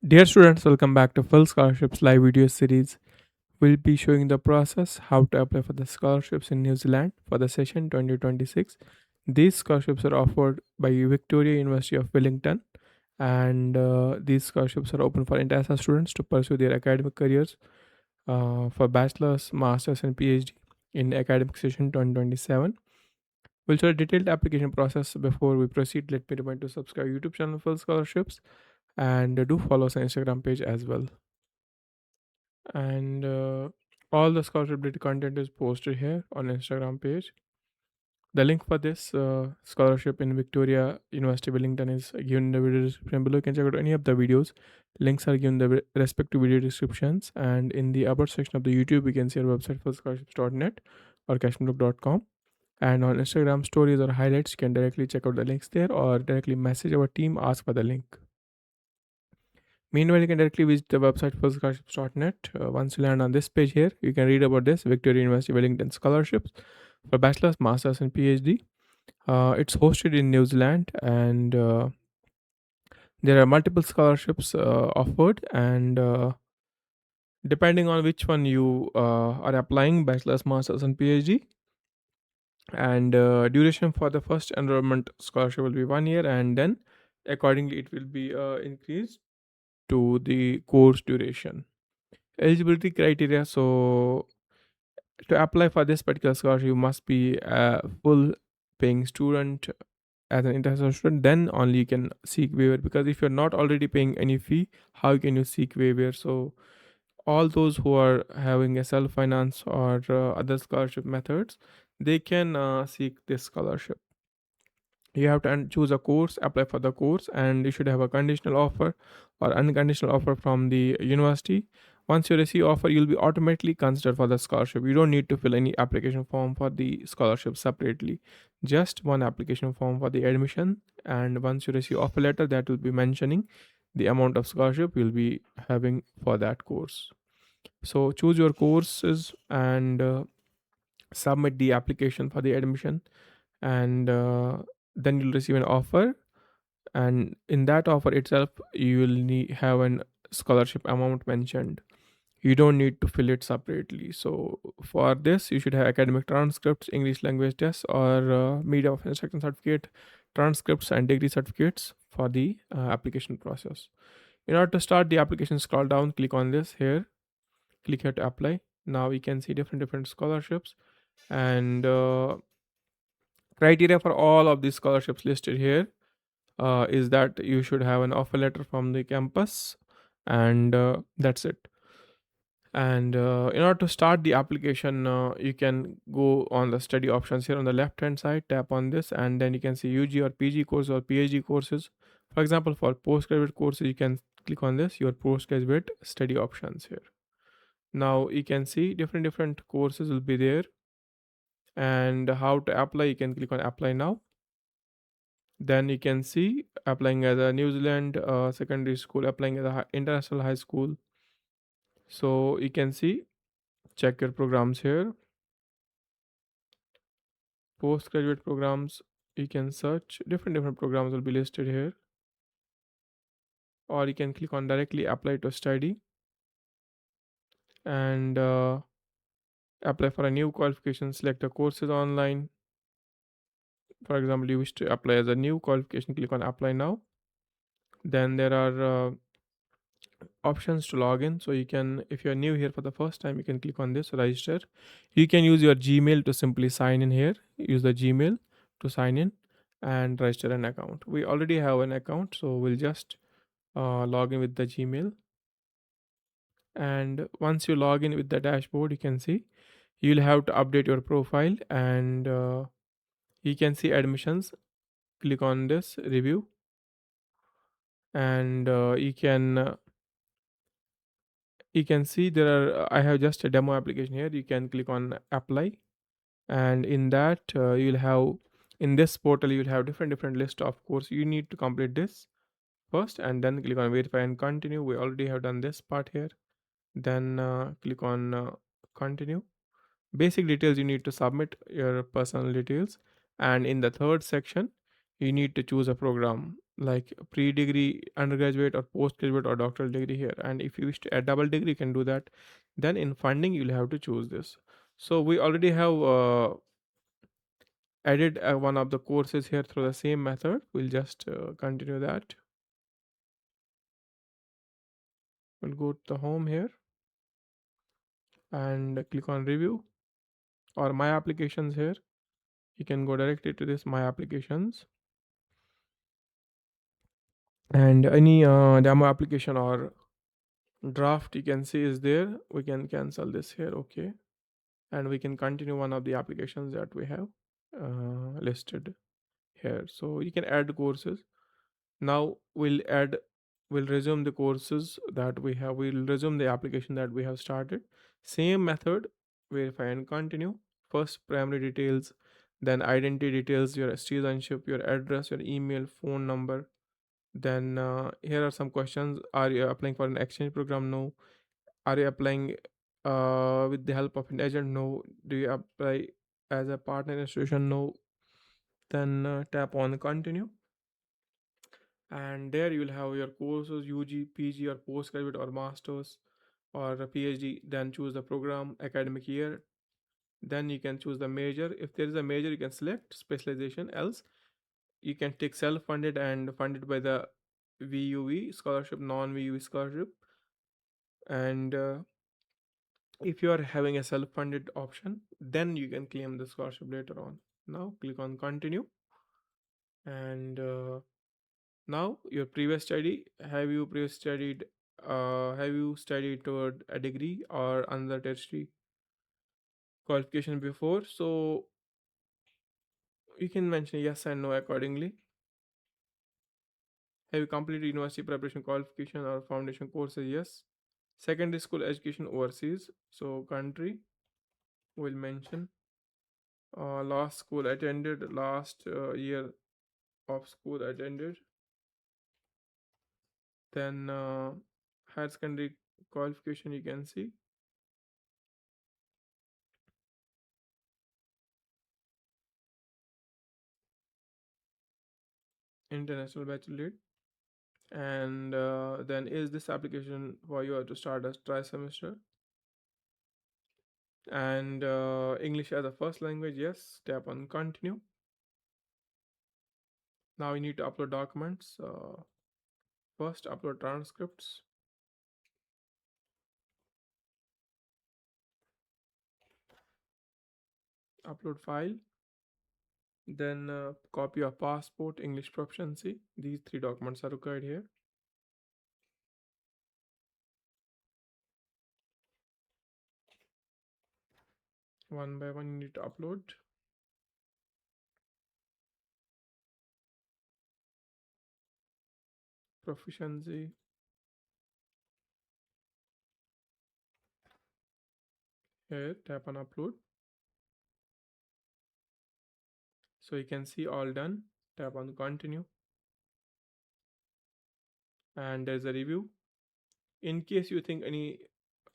Dear students, welcome back to Full Scholarships live video series. We'll be showing the process how to apply for the scholarships in New Zealand for the session 2026. These scholarships are offered by Victoria University of Wellington, and these scholarships are open for international students to pursue their academic careers for bachelor's, master's, and PhD in academic session 2027. We'll show a detailed application process. Before we proceed, let me remind you to subscribe YouTube channel for scholarships and do follow us on Instagram page as well. And all the scholarship related content is posted here on Instagram page. The link for this scholarship in Victoria University Wellington is given in the video description below. You can check out any of the videos. Links are given in the respective video descriptions, and in the upper section of the YouTube you can see our website for scholarships.net or cashmanbook.com. And on Instagram stories or highlights you can directly check out the links there or directly message our team, ask for the link. Meanwhile, you can directly visit the website postgraduate.net. Once you land on this page here, you can read about this Victoria University Wellington scholarships for bachelor's, master's, and PhD. It's hosted in New Zealand, and there are multiple scholarships offered. And depending on which one you are applying, bachelor's, master's, and PhD. And duration for the first enrollment scholarship will be 1 year, and then accordingly it will be increased to the course duration. Eligibility criteria. So to apply for this particular scholarship, you must be a full paying student as an international student. Then only you can seek waiver. Because if you're not already paying any fee, how can you seek waiver? So all those who are having a self finance or other scholarship methods, they can seek this scholarship. You have to choose a course, apply for the course, and you should have a conditional offer or unconditional offer from the university. Once you receive offer, you'll be automatically considered for the scholarship. You don't need to fill any application form for the scholarship separately, just one application form for the admission. And once you receive offer letter, that will be mentioning the amount of scholarship you'll be having for that course. So choose your courses and submit the application for the admission, and then you'll receive an offer. And in that offer itself you will have an scholarship amount mentioned. You don't need to fill it separately. So for this you should have academic transcripts, English language tests, or media of instruction certificate, transcripts, and degree certificates for the application process. In order to start the application, scroll down, click on this here, click here to apply. Now we can see different scholarships, and criteria for all of these scholarships listed here is that you should have an offer letter from the campus, and that's it. And in order to start the application, you can go on the study options here on the left hand side, tap on this, and then you can see UG or PG courses or PhD courses. For example, for postgraduate courses you can click on this, your postgraduate study options here. Now you can see different courses will be there, and how to apply, you can click on apply now. Then you can see applying as a New Zealand secondary school, applying as a international high school. So you can see, check your programs here, postgraduate programs. You can search different programs will be listed here, or you can click on directly apply to study, and apply for a new qualification. Select the courses online. For example, you wish to apply as a new qualification, click on apply now. Then there are options to log in. So you can, if you're new here for the first time, you can click on this register. You can use your Gmail to simply sign in here. Use the Gmail to sign in and register an account. We already have an account, so we'll just log in with the Gmail. And once you log in with the dashboard, you can see you'll have to update your profile, and you can see admissions. Click on this review, and you can see there are, I have just a demo application here. You can click on apply, and in that you'll have, in this portal you'll have different list of course. You need to complete this first, and then click on verify and continue. We already have done this part here. Then click on continue. Basic details, you need to submit your personal details, and in the third section you need to choose a program. like pre-degree, undergraduate, or postgraduate, or doctoral degree here. And if you wish to add double degree, you can do that. Then in funding, you'll have to choose this. So we already have added one of the courses here through the same method. We'll just continue that. We'll go to the home here and click on review or my applications here. You can go directly to this my applications, and any demo application or draft you can see is there. We can cancel this here, okay, and we can continue one of the applications that we have listed here. So you can add courses. Now we'll resume the courses that we have. We'll resume the application that we have started. Same method, verify and continue. First primary details, then identity details, your citizenship, your address, your email, phone number. Then here are some questions. Are you applying for an exchange program? No. Are you applying with the help of an agent? No. Do you apply as a partner institution? No. Then tap on continue, and there you will have your courses, UG, PG, or postgraduate, or masters, or a PhD. Then choose the program, academic year. Then you can choose the major. If there is a major, you can select specialization. Else you can take self-funded and funded by the VUE scholarship, non-VUE scholarship. And if you are having a self-funded option, then you can claim the scholarship later on. Now click on continue, and now your previous study. Have you studied toward a degree or another tertiary qualification before? So you can mention yes and no accordingly. Have you completed university preparation qualification or foundation courses? Yes. Secondary school education overseas. So country will mention last school attended, last year of school attended. Then higher secondary qualification you can see. International bachelor. And then is this application for you to start as try semester? And English as a first language, yes. Tap on continue. Now you need to upload documents. First upload transcripts, upload file, then copy of passport, English proficiency. These three documents are required here. One by one you need to upload. Proficiency, here tap on upload. So you can see all done. Tap on continue, and there's a review. In case you think any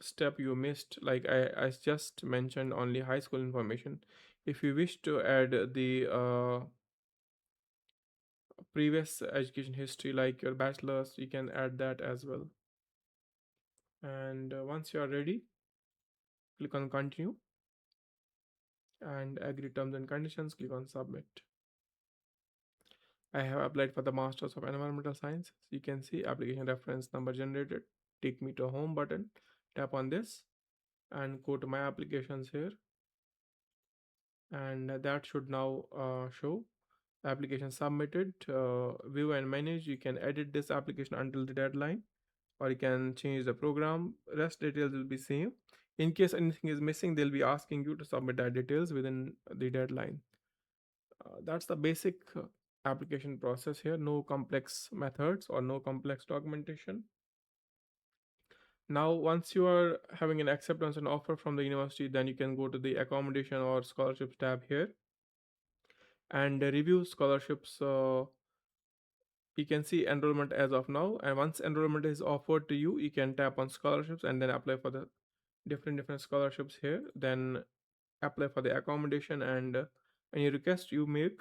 step you missed, like I just mentioned only high school information. If you wish to add the previous education history, like your bachelor's, you can add that as well. And once you are ready, click on continue and agree terms and conditions. Click on submit. I have applied for the Masters of Environmental Science. You can see application reference number generated. Take me to home button. Tap on this and go to my applications here, and that should now show application submitted. View and manage. You can edit this application until the deadline, or you can change the program. Rest details will be same. In case anything is missing, they'll be asking you to submit that details within the deadline. That's the basic application process here. No complex methods or no complex documentation. Now once you are having an acceptance and offer from the university, then you can go to the accommodation or scholarships tab here and review scholarships. You can see enrollment as of now, and once enrollment is offered to you, you can tap on scholarships and then apply for the different scholarships here. Then apply for the accommodation, and any request you make,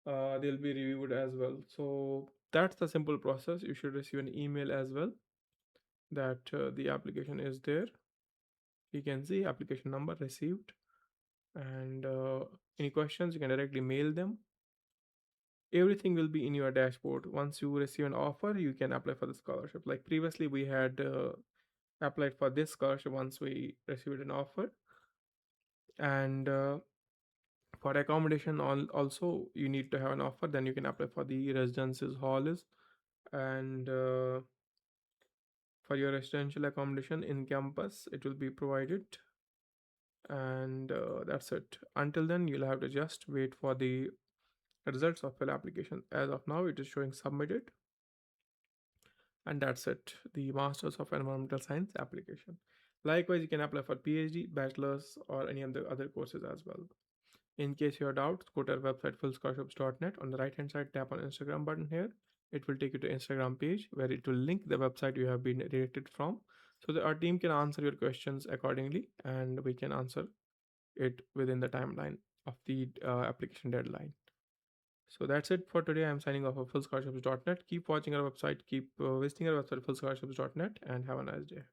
they'll be reviewed as well. So that's the simple process. You should receive an email as well that the application is there. You can see application number received, and any questions you can directly mail them. Everything will be in your dashboard. Once you receive an offer, you can apply for the scholarship. Like previously we had applied for this scholarship once we received an offer, and for accommodation also you need to have an offer, then you can apply for the residences hall is. And for your residential accommodation in campus it will be provided. And that's it. Until then you'll have to just wait for the results of your application. As of now it is showing submitted, and that's it, the Masters of Environmental Science application. Likewise, you can apply for PhD, bachelor's, or any of the other courses as well. In case you have doubts, go to our website fullscholarships.net. On the right hand side, tap on Instagram button here. It will take you to Instagram page where it will link the website you have been redirected from, so that our team can answer your questions accordingly, and we can answer it within the timeline of the application deadline. So that's it for today. I'm signing off of fullscholarships.net. Keep watching our website, keep visiting our website fullscholarships.net, and have a nice day.